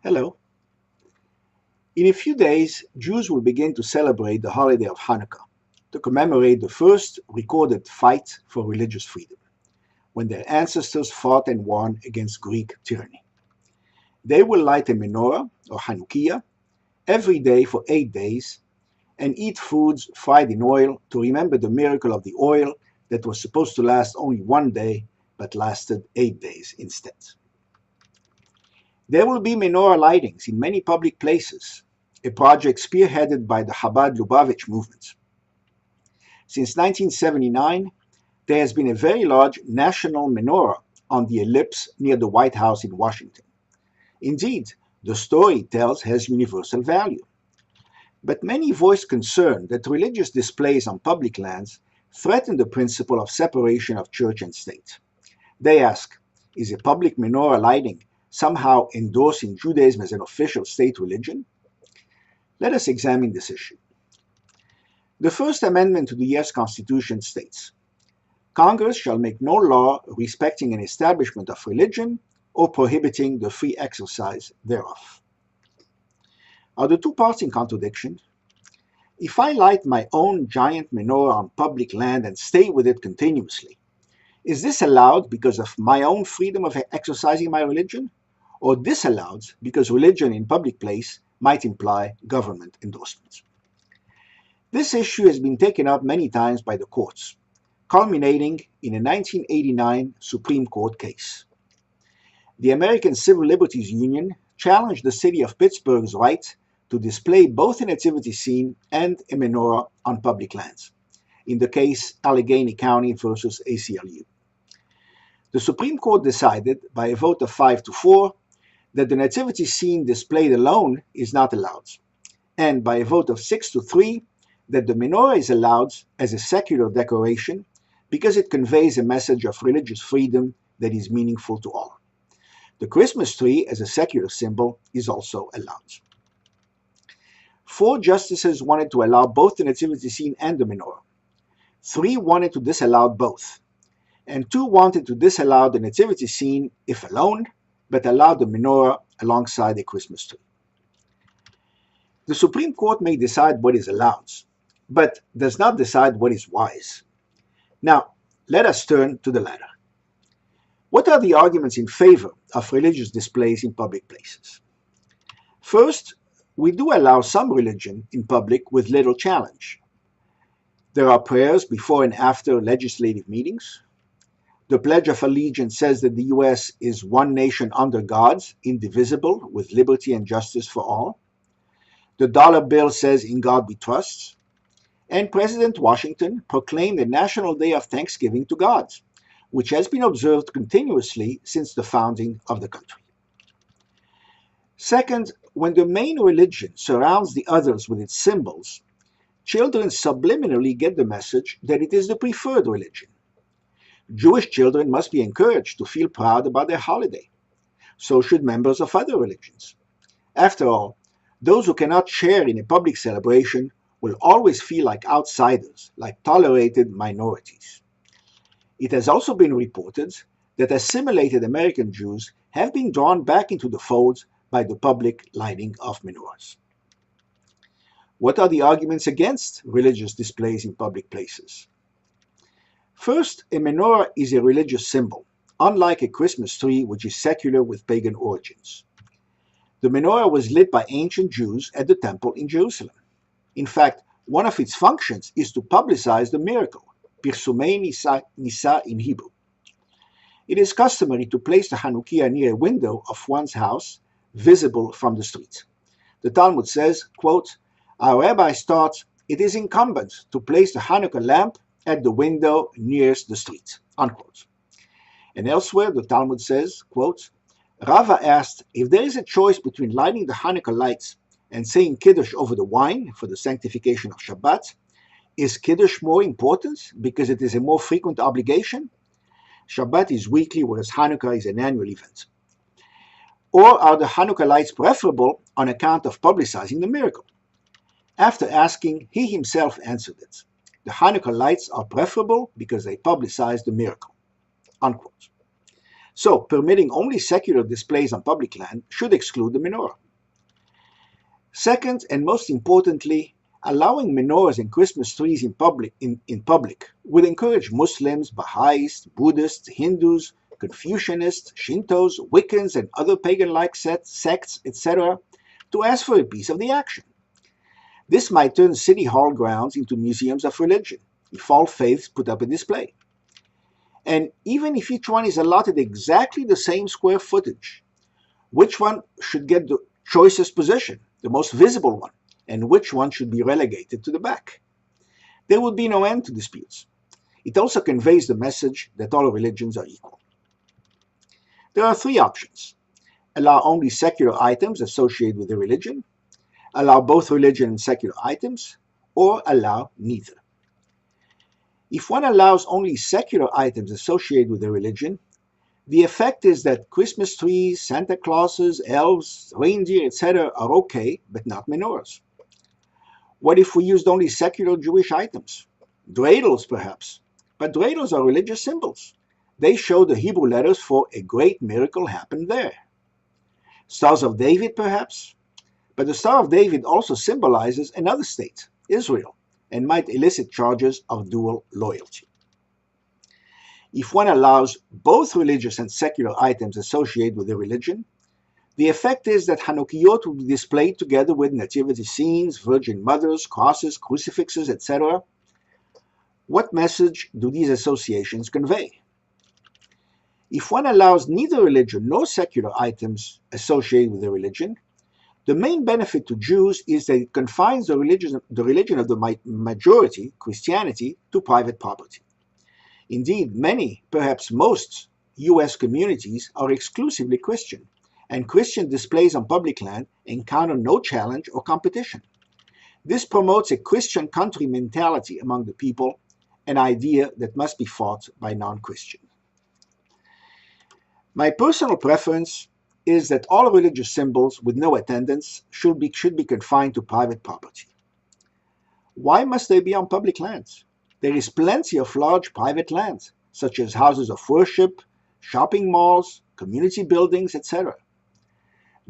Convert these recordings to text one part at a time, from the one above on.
Hello. In a few days, Jews will begin to celebrate the holiday of Hanukkah to commemorate the first recorded fight for religious freedom, when their ancestors fought and won against Greek tyranny. They will light a menorah, or Hanukkah, every day for 8 days and eat foods fried in oil to remember the miracle of the oil that was supposed to last only 1 day but lasted 8 days instead. There will be menorah lightings in many public places, a project spearheaded by the Chabad Lubavitch movement. Since 1979, there has been a very large national menorah on the Ellipse near the White House in Washington. Indeed, the story it tells has universal value. But many voiced concern that religious displays on public lands threaten the principle of separation of church and state. They ask, is a public menorah lighting somehow endorsing Judaism as an official state religion? Let us examine this issue. The First Amendment to the U.S. Constitution states, Congress shall make no law respecting an establishment of religion or prohibiting the free exercise thereof. Are the two parts in contradiction? If I light my own giant menorah on public land and stay with it continuously, is this allowed because of my own freedom of exercising my religion, or disallowed because religion in public place might imply government endorsement? This issue has been taken up many times by the courts, culminating in a 1989 Supreme Court case. The American Civil Liberties Union challenged the city of Pittsburgh's right to display both a nativity scene and a menorah on public lands, in the case Allegheny County versus ACLU. The Supreme Court decided, by a vote of 5-4, that the nativity scene displayed alone is not allowed, and by a vote of 6-3, that the menorah is allowed as a secular decoration because it conveys a message of religious freedom that is meaningful to all. The Christmas tree, as a secular symbol, is also allowed. 4 justices wanted to allow both the nativity scene and the menorah. 3 wanted to disallow both, and 2 wanted to disallow the nativity scene if alone, but allow the menorah alongside a Christmas tree. The Supreme Court may decide what is allowed, but does not decide what is wise. Now, let us turn to the latter. What are the arguments in favor of religious displays in public places? First, we do allow some religion in public with little challenge. There are prayers before and after legislative meetings. The Pledge of Allegiance says that the U.S. is one nation under God, indivisible, with liberty and justice for all. The dollar bill says, in God we trust. And President Washington proclaimed a National Day of Thanksgiving to God, which has been observed continuously since the founding of the country. Second, when the main religion surrounds the others with its symbols, children subliminally get the message that it is the preferred religion. Jewish children must be encouraged to feel proud about their holiday. So should members of other religions. After all, those who cannot share in a public celebration will always feel like outsiders, like tolerated minorities. It has also been reported that assimilated American Jews have been drawn back into the fold by the public lighting of menorahs. What are the arguments against religious displays in public places? First, a menorah is a religious symbol, unlike a Christmas tree which is secular with pagan origins. The menorah was lit by ancient Jews at the temple in Jerusalem. In fact, one of its functions is to publicize the miracle, Pirsumei Nisa in Hebrew. It is customary to place the Hanukkah near a window of one's house, visible from the street. The Talmud says, quote, our rabbis taught it is incumbent to place the Hanukkah lamp at the window nearest the street, unquote. And elsewhere, the Talmud says, quote, Rava asked if there is a choice between lighting the Hanukkah lights and saying Kiddush over the wine for the sanctification of Shabbat. Is Kiddush more important because it is a more frequent obligation? Shabbat is weekly, whereas Hanukkah is an annual event. Or are the Hanukkah lights preferable on account of publicizing the miracle? After asking, he himself answered it. The Hanukkah lights are preferable because they publicize the miracle, unquote. So, permitting only secular displays on public land should exclude the menorah. Second, and most importantly, allowing menorahs and Christmas trees in public would encourage Muslims, Baha'is, Buddhists, Hindus, Confucianists, Shintos, Wiccans, and other pagan-like sects, etc., to ask for a piece of the action. This might turn city hall grounds into museums of religion, if all faiths put up a display. And even if each one is allotted exactly the same square footage, which one should get the choicest position, the most visible one, and which one should be relegated to the back? There would be no end to disputes. It also conveys the message that all religions are equal. There are three options: allow only secular items associated with the religion, allow both religion and secular items, or allow neither. If one allows only secular items associated with the religion, the effect is that Christmas trees, Santa Clauses, elves, reindeer, etc. are okay, but not menorahs. What if we used only secular Jewish items? Dreidels, perhaps. But dreidels are religious symbols. They show the Hebrew letters for a great miracle happened there. Stars of David, perhaps? But the Star of David also symbolizes another state, Israel, and might elicit charges of dual loyalty. If one allows both religious and secular items associated with the religion, the effect is that Hanukkah will be displayed together with nativity scenes, virgin mothers, crosses, crucifixes, etc. What message do these associations convey? If one allows neither religion nor secular items associated with the religion, the main benefit to Jews is that it confines the religion of the majority, Christianity, to private property. Indeed, many, perhaps most, U.S. communities are exclusively Christian, and Christian displays on public land encounter no challenge or competition. This promotes a Christian country mentality among the people, an idea that must be fought by non-Christians. My personal preference is that all religious symbols with no attendance should be confined to private property. Why must they be on public lands? There is plenty of large private lands, such as houses of worship, shopping malls, community buildings, etc.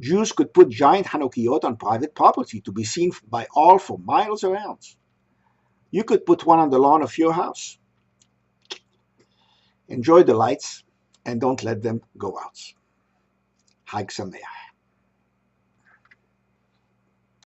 Jews could put giant Hanukkahs on private property to be seen by all for miles around. You could put one on the lawn of your house. Enjoy the lights and don't let them go out. Hag Sameach.